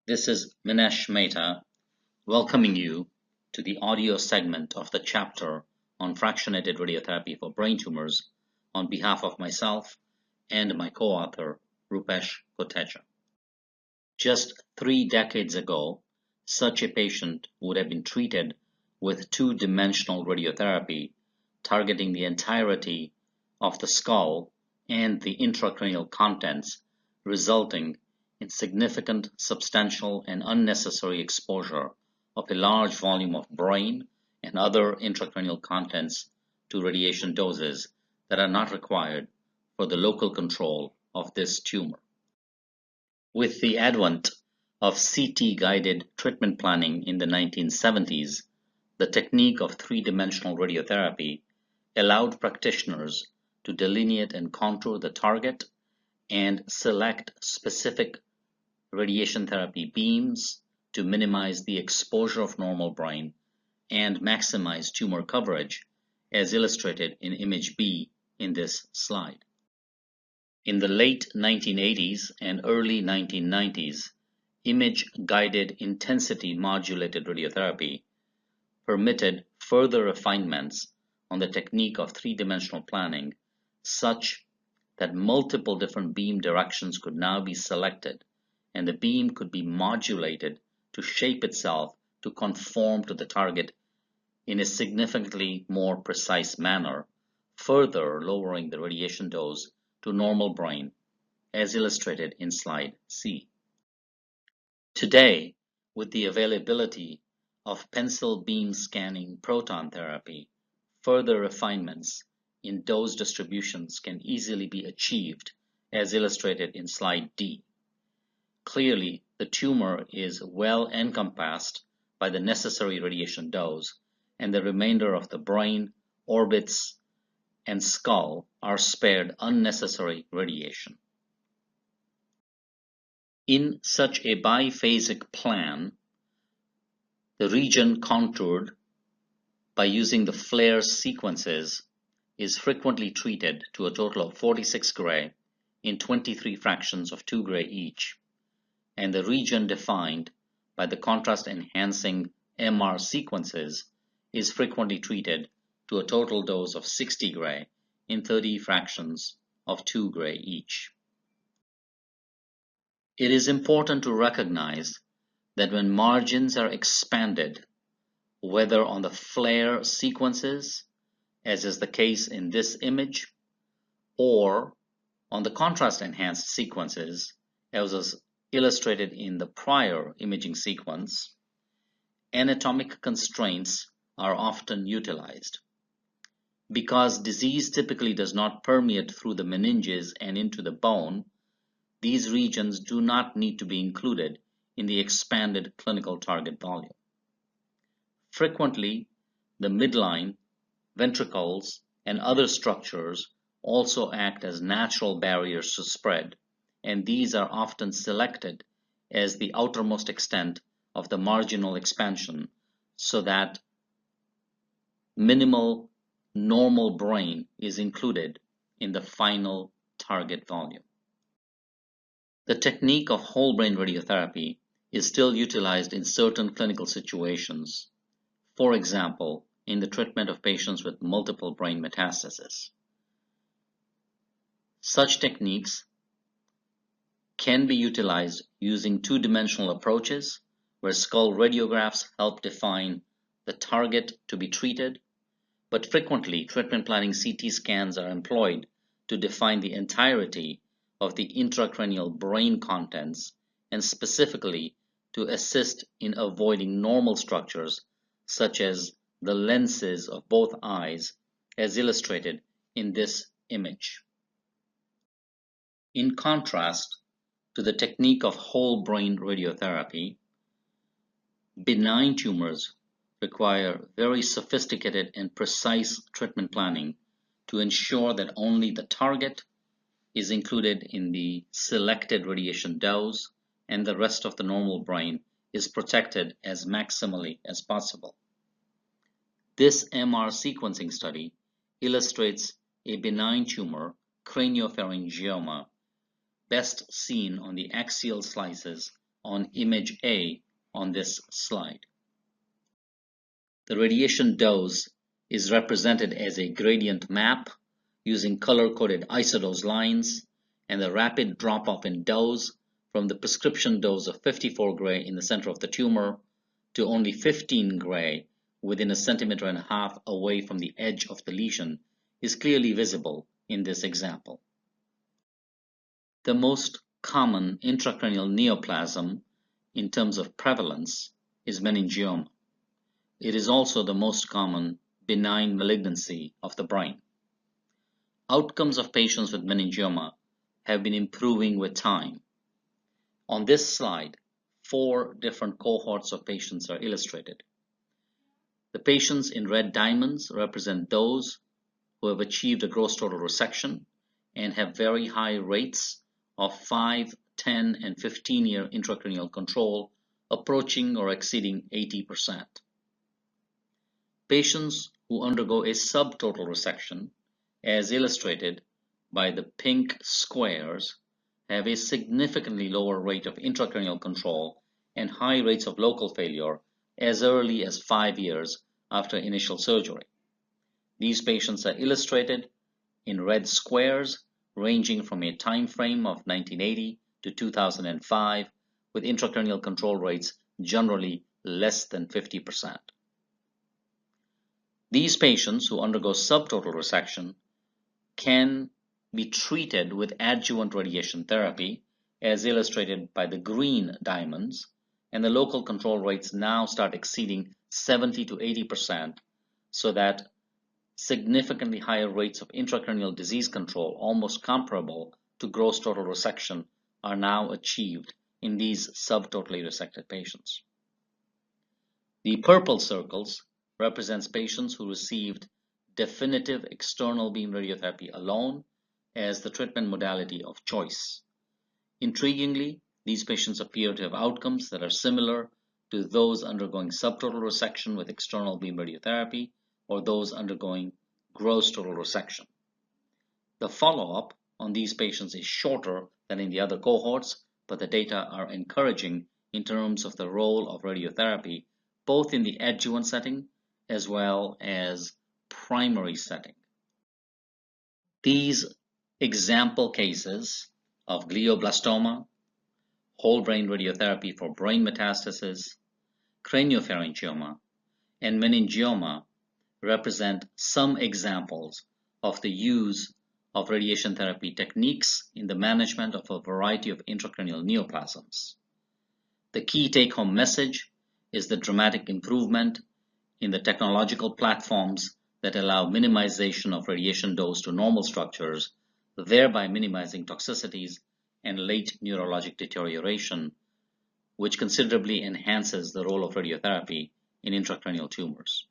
This is Minesh Mehta welcoming you to the audio segment of the chapter on fractionated radiotherapy for brain tumors on behalf of myself and my co-author Rupesh Kotecha. Just 3 decades ago, such a patient would have been treated with two-dimensional radiotherapy targeting the entirety of the skull and the intracranial contents, resulting in significant, substantial, and unnecessary exposure of a large volume of brain and other intracranial contents to radiation doses that are not required for the local control of this tumor. With the advent of CT-guided treatment planning in the 1970s, the technique of three-dimensional radiotherapy allowed practitioners to delineate and contour the target and select specific radiation therapy beams to minimize the exposure of normal brain and maximize tumor coverage, as illustrated in image B in this slide. In the late 1980s and early 1990s, image-guided intensity-modulated radiotherapy permitted further refinements on the technique of three-dimensional planning, such that multiple different beam directions could now be selected, and the beam could be modulated to shape itself to conform to the target in a significantly more precise manner, further lowering the radiation dose to normal brain, as illustrated in slide C. Today, with the availability of pencil beam scanning proton therapy, further refinements in dose distributions can easily be achieved, as illustrated in slide D. Clearly, the tumor is well encompassed by the necessary radiation dose, and the remainder of the brain, orbits, and skull are spared unnecessary radiation. In such a biphasic plan, the region contoured by using the flare sequences is frequently treated to a total of 46 gray in 23 fractions of 2 gray each, and the region defined by the contrast-enhancing MR sequences is frequently treated to a total dose of 60 gray in 30 fractions of 2 gray each. It is important to recognize that when margins are expanded, whether on the flare sequences, as is the case in this image, or on the contrast-enhanced sequences, as was illustrated in the prior imaging sequence, anatomic constraints are often utilized. Because disease typically does not permeate through the meninges and into the bone, these regions do not need to be included in the expanded clinical target volume. Frequently, the midline, ventricles, and other structures also act as natural barriers to spread, and these are often selected as the outermost extent of the marginal expansion so that minimal normal brain is included in the final target volume. The technique of whole brain radiotherapy is still utilized in certain clinical situations, for example, in the treatment of patients with multiple brain metastases. Such techniques can be utilized using two-dimensional approaches where skull radiographs help define the target to be treated, but frequently treatment planning CT scans are employed to define the entirety of the intracranial brain contents and specifically to assist in avoiding normal structures such as the lenses of both eyes, as illustrated in this image. In contrast to the technique of whole brain radiotherapy, benign tumors require very sophisticated and precise treatment planning to ensure that only the target is included in the selected radiation dose and the rest of the normal brain is protected as maximally as possible. This MR sequencing study illustrates a benign tumor, craniopharyngioma, best seen on the axial slices on image A on this slide. The radiation dose is represented as a gradient map using color-coded isodose lines, and the rapid drop-off in dose from the prescription dose of 54 gray in the center of the tumor to only 15 gray within 1.5 centimeters away from the edge of the lesion is clearly visible in this example. The most common intracranial neoplasm in terms of prevalence is meningioma. It is also the most common benign malignancy of the brain. Outcomes of patients with meningioma have been improving with time. On this slide, 4 different cohorts of patients are illustrated. The patients in red diamonds represent those who have achieved a gross total resection and have very high rates of 5, 10, and 15-year intracranial control approaching or exceeding 80%. Patients who undergo a subtotal resection, as illustrated by the pink squares, have a significantly lower rate of intracranial control and high rates of local failure as early as 5 years after initial surgery. These patients are illustrated in red squares ranging from a time frame of 1980 to 2005, with intracranial control rates generally less than 50%. These patients who undergo subtotal resection can be treated with adjuvant radiation therapy, as illustrated by the green diamonds, and the local control rates now start exceeding 70 to 80%, so that significantly higher rates of intracranial disease control, almost comparable to gross total resection, are now achieved in these subtotally resected patients. The purple circles represents patients who received definitive external beam radiotherapy alone as the treatment modality of choice. Intriguingly, these patients appear to have outcomes that are similar to those undergoing subtotal resection with external beam radiotherapy or those undergoing gross total resection. The follow-up on these patients is shorter than in the other cohorts, but the data are encouraging in terms of the role of radiotherapy both in the adjuvant setting as well as primary setting. These example cases of glioblastoma, whole brain radiotherapy for brain metastasis, craniopharyngioma, and meningioma represent some examples of the use of radiation therapy techniques in the management of a variety of intracranial neoplasms. The key take-home message is the dramatic improvement in the technological platforms that allow minimization of radiation dose to normal structures, thereby minimizing toxicities and late neurologic deterioration, which considerably enhances the role of radiotherapy in intracranial tumors.